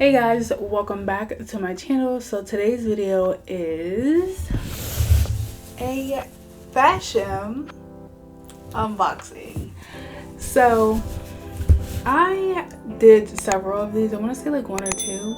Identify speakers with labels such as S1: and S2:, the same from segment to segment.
S1: Hey guys, welcome back to my channel. So today's video is a Fashom unboxing. So I did several of these. I want to say like one or two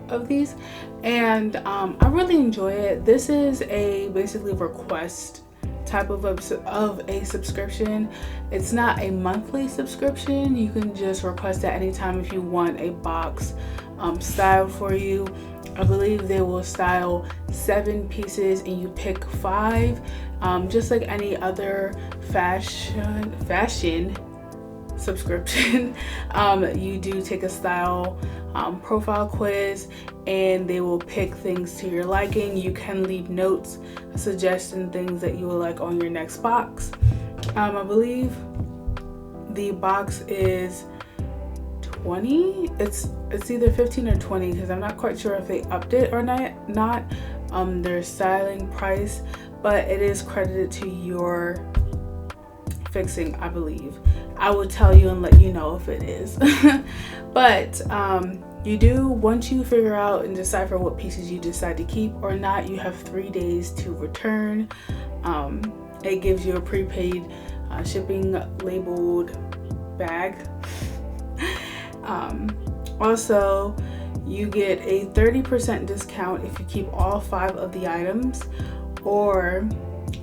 S1: of these, and I really enjoy it. This is a basically request type of a subscription. It's not a monthly subscription. You can just request at any time if you want a box styled for you. I believe they will style 7 pieces and you pick 5, just like any other fashion subscription. You do take a style profile quiz and they will pick things to your liking. You can leave notes suggesting things that you would like on your next box. I believe the box is 20. It's either 15 or 20 because I'm not quite sure if they upped it or not their styling price, but it is credited to your fixing, I believe. I will tell you and let you know if it is. But you do, once you figure out and decipher what pieces you decide to keep or not, you have 3 days to return. It gives you a prepaid shipping labeled bag. Also, you get a 30% discount if you keep all 5 of the items, or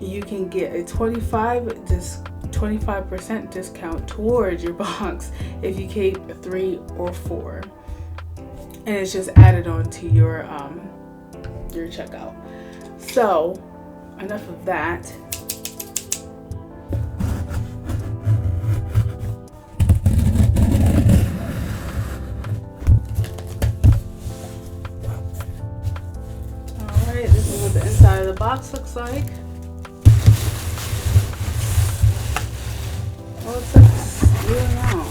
S1: you can get a 25% discount towards your box if you keep 3 or 4, and it's just added on to your checkout. So enough of that. Alright, this is what the inside of the box looks like. Well, it's like really long.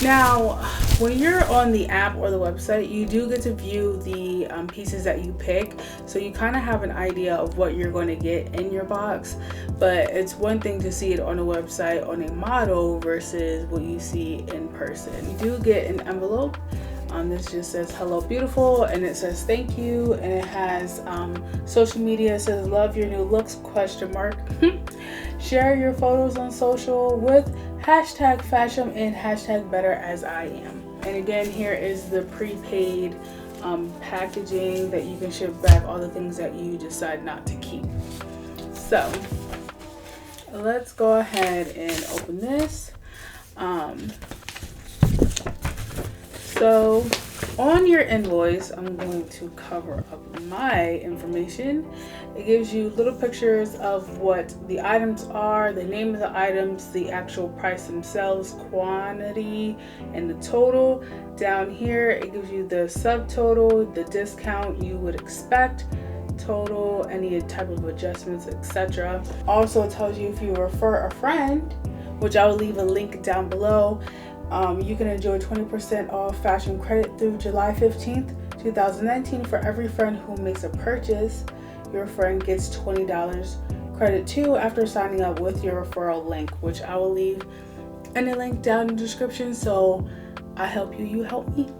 S1: Now, when you're on the app or the website, you do get to view the pieces that you pick, so you kind of have an idea of what you're going to get in your box. But it's one thing to see it on a website on a model versus what you see in person. You do get an envelope. This just says hello beautiful, and it says thank you, and it has social media. It says love your new looks ? Share your photos on social with #Fashom and #BetterAsIam. And again, here is the prepaid packaging that you can ship back all the things that you decide not to keep. So let's go ahead and open this. So on your invoice, I'm going to cover up my information. It gives you little pictures of what the items are, the name of the items, the actual price themselves, quantity, and the total. Down here, it gives you the subtotal, the discount you would expect, total, any type of adjustments, etc. Also, it tells you if you refer a friend, which I will leave a link down below. You can enjoy 20% off Fashom credit through July 15th, 2019 for every friend who makes a purchase. Your friend gets $20 credit too after signing up with your referral link, which I will leave in the link down in the description. So I help you, you help me.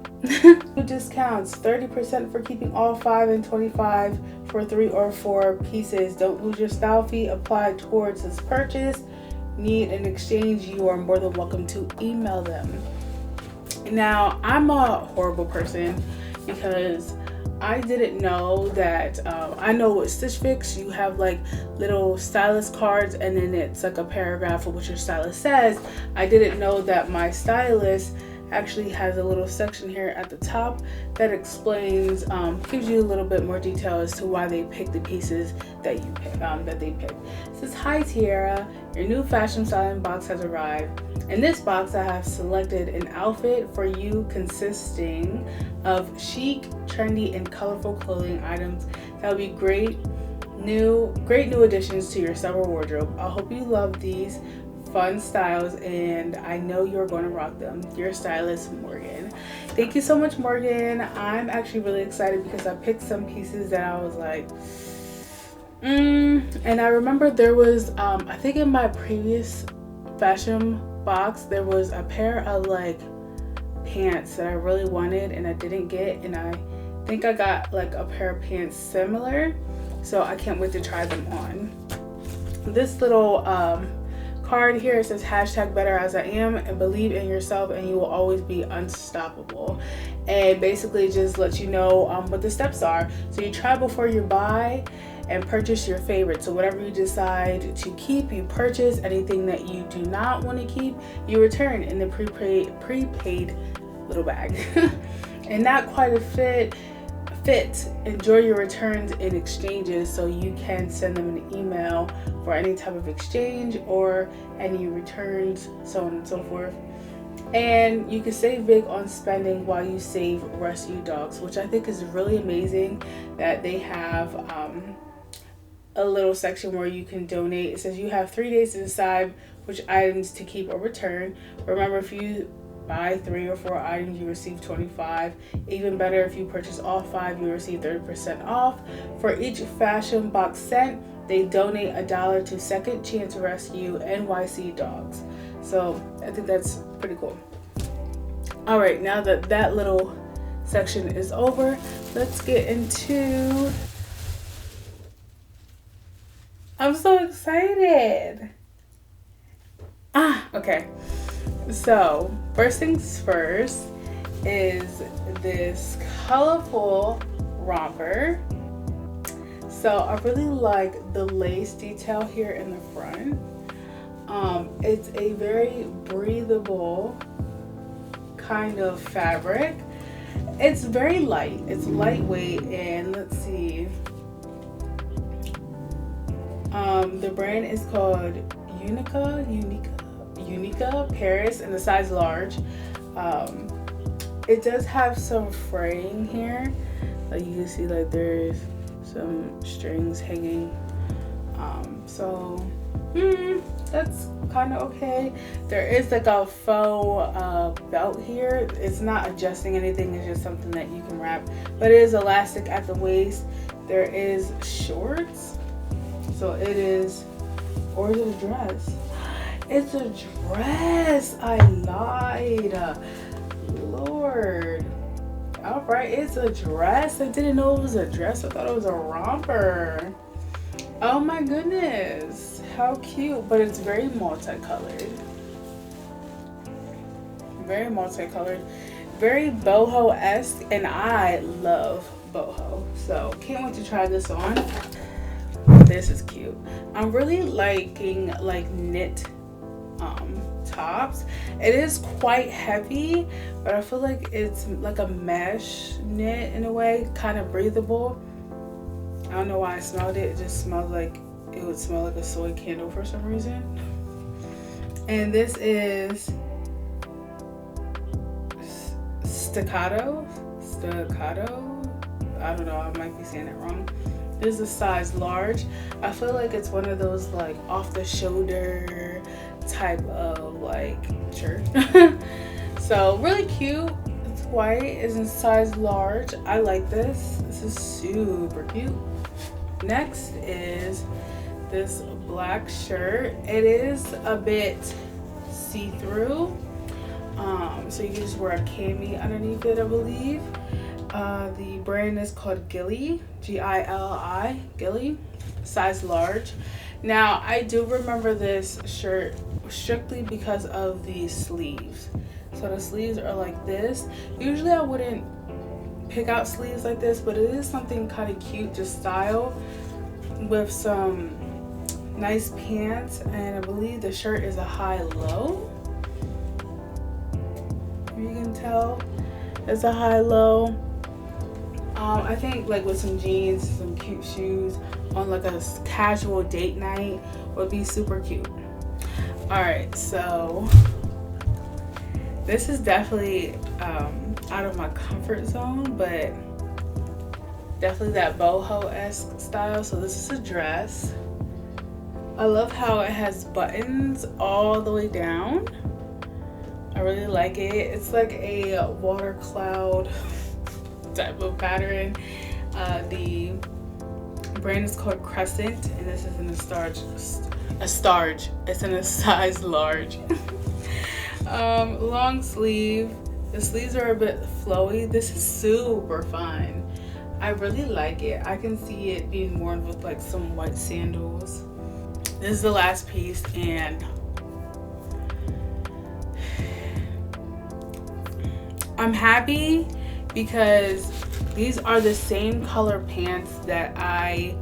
S1: Discounts: 30% for keeping all 5 and 25 for 3 or 4 pieces. Don't lose your style fee applied towards this purchase. Need an exchange, you are more than welcome to email them. Now, I'm a horrible person because I didn't know that I know with Stitch Fix you have like little stylist cards, and then it's like a paragraph of what your stylist says. I didn't know that my stylist actually has a little section here at the top that explains, gives you a little bit more detail as to why they pick the pieces that you pick, that they pick. It says, "Hi Tiara, your new Fashom styling box has arrived. In this box, I have selected an outfit for you consisting of chic, trendy, and colorful clothing items that will be great new additions to your summer wardrobe. I hope you love these fun styles, and I know you're going to rock them. Your stylist, Morgan." Thank you so much, Morgan. I'm actually really excited because I picked some pieces that I was like, and I remember there was I think in my previous Fashom box, there was a pair of like pants that I really wanted and I didn't get, and I think I got like a pair of pants similar, so I can't wait to try them on. This little card here says hashtag better as I am and believe in yourself and you will always be unstoppable, and basically just let you know what the steps are. So you try before you buy and purchase your favorite. So whatever you decide to keep, you purchase. Anything that you do not want to keep, you return in the prepaid little bag. And not quite a fit. Enjoy your returns and exchanges, so you can send them an email for any type of exchange or any returns, so on and so forth. And you can save big on spending while you save rescue dogs, which I think is really amazing that they have a little section where you can donate. It says you have 3 days to decide which items to keep or return. Remember, if you buy 3 or 4 items, you receive 25. Even better, if you purchase all 5, you receive 30% off. For each Fashom box sent, they donate $1 to Second Chance Rescue NYC Dogs. So I think that's pretty cool. All right, now that that little section is over, let's get into... I'm so excited. Okay. So, first things first is this colorful romper. So, I really like the lace detail here in the front. It's a very breathable kind of fabric. It's very light. It's lightweight, and let's see. The brand is called Unike Paris in the size large. It does have some fraying here, like you can see, like there's some strings hanging, so that's kind of okay. There is like a faux belt here. It's not adjusting anything, it's just something that you can wrap, but it is elastic at the waist. There is shorts, so it is, or is it a dress? It's a dress. I lied. Lord. All right, it's a dress. I didn't know it was a dress. I thought it was a romper. Oh my goodness. How cute. But it's very multicolored. Very multicolored. Very boho-esque. And I love boho. So can't wait to try this on. This is cute. I'm really liking like knit tops. It is quite heavy, but I feel like it's like a mesh knit in a way, kind of breathable. I don't know why I smelled it. It just smelled like it would smell like a soy candle for some reason. And this is Staccato. I don't know, I might be saying it wrong. This is a size large. I feel like it's one of those like off the shoulder type of like shirt. So really cute. It's white. It's in size large. I like this. This is super cute. Next is this black shirt. It is a bit see-through. So you can just wear a cami underneath it, I believe. The brand is called Gilli, G-I-L-I, Gilli, size large. Now, I do remember this shirt strictly because of the sleeves. So the sleeves are like this. Usually I wouldn't pick out sleeves like this, but it is something kind of cute to style with some nice pants. And I believe the shirt is a high-low. You can tell it's a high-low. I think like with some jeans, some cute shoes on like a casual date night would be super cute. All right, so this is definitely out of my comfort zone, but definitely that boho-esque style. So this is a dress. I love how it has buttons all the way down. I really like it. It's like a water cloud type of pattern. The brand is called Crescent, and this is in a starch. It's in a size large. Long sleeve. The sleeves are a bit flowy. This is super fun. I really like it. I can see it being worn with like some white sandals. This is the last piece, and I'm happy because these are the same color pants that I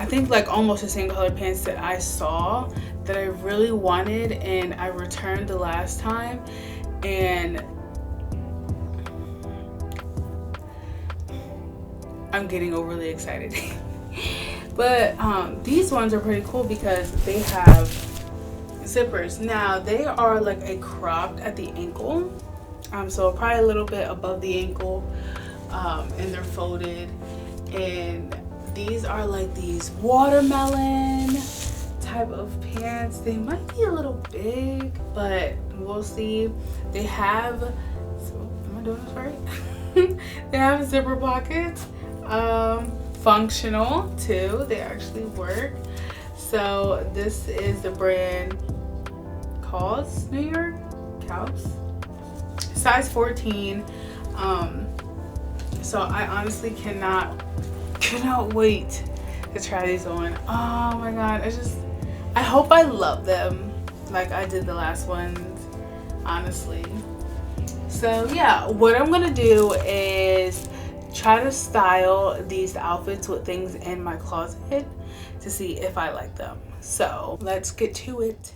S1: think like almost the same color pants that I saw that I really wanted and I returned the last time, and I'm getting overly excited. But these ones are pretty cool because they have zippers. Now they are like a cropped at the ankle, so probably a little bit above the ankle, and they're folded, and these are like these watermelon type of pants. They might be a little big, but we'll see. They have, am I doing this right? They have zipper pockets, functional too. They actually work. So this is the brand Chaus, New York, Chaus, size 14. So I honestly cannot wait to try these on. Oh my god, I hope I love them like I did the last ones, honestly. So yeah, what I'm gonna do is try to style these outfits with things in my closet to see if I like them. So let's get to it.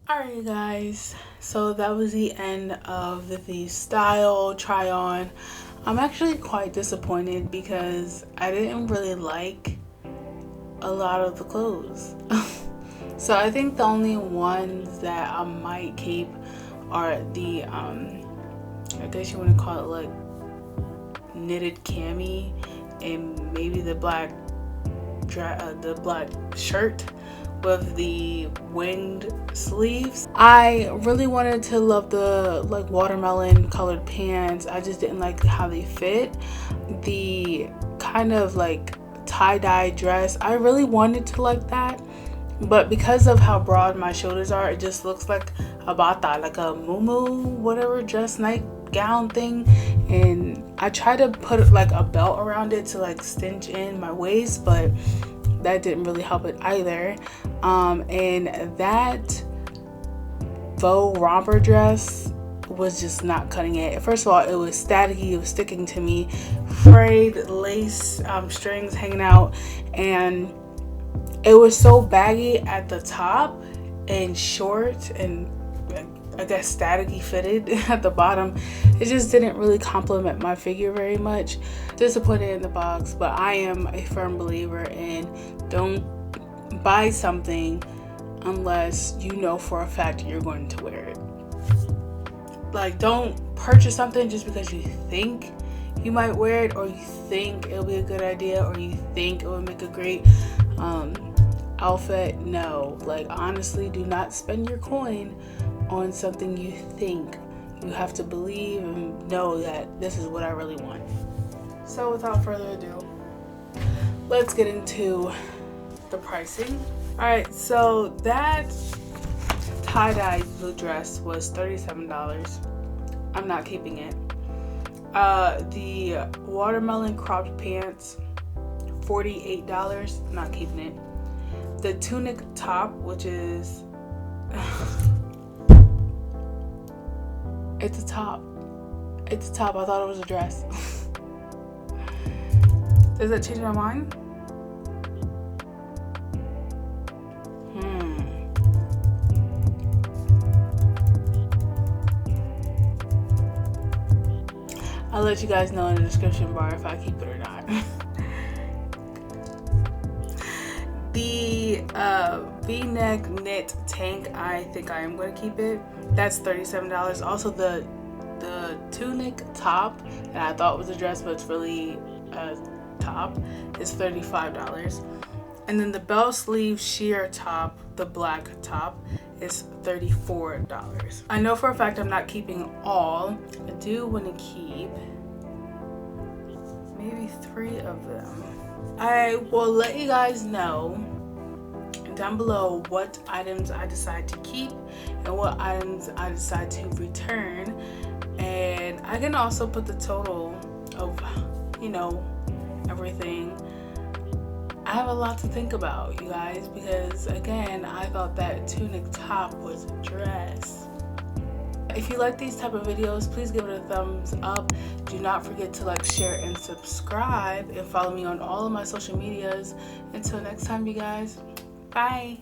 S1: Alright guys, so that was the end of the style try on. I'm actually quite disappointed because I didn't really like a lot of the clothes. So I think the only ones that I might keep are the I guess you want to call it like knitted cami, and maybe the black shirt with the winged sleeves. I really wanted to love the like watermelon colored pants. I just didn't like how they fit. The kind of like tie-dye dress, I really wanted to like that, but because of how broad my shoulders are, it just looks like a bata, like a muumuu whatever dress nightgown thing, and I tried to put like a belt around it to like cinch in my waist, but that didn't really help it either. And that faux romper dress, was just not cutting it. First of all, it was staticky, it was sticking to me, frayed lace strings hanging out, and it was so baggy at the top and short and I guess staticky fitted at the bottom. It just didn't really complement my figure very much. Disappointed in the box, but I am a firm believer in don't buy something unless you know for a fact you're going to wear it. Like, don't purchase something just because you think you might wear it, or you think it'll be a good idea, or you think it would make a great outfit. No, like, honestly, do not spend your coin on something you think. You have to believe and know that this is what I really want. So without further ado, let's get into the pricing. Alright, so that tie-dye blue dress was $37. I'm not keeping it. The watermelon cropped pants, $48. Not keeping it. The tunic top, which is it's a top. It's a top. I thought it was a dress. Does that change my mind? I'll let you guys know in the description bar if I keep it or not. The V-neck knit tank, I think I am going to keep it. That's $37. Also, the tunic top that I thought was a dress, but it's really a top, is $35. And then the bell sleeve sheer top, the black top, is $34. I know for a fact I'm not keeping all. I do want to keep maybe 3 of them. I will let you guys know down below what items I decide to keep and what items I decide to return, and I can also put the total of, you know, everything. I have a lot to think about, you guys, because again, I thought that tunic top was a dress. If you like these type of videos, please give it a thumbs up. Do not forget to like, share, and subscribe, and follow me on all of my social medias. Until next time, you guys, bye.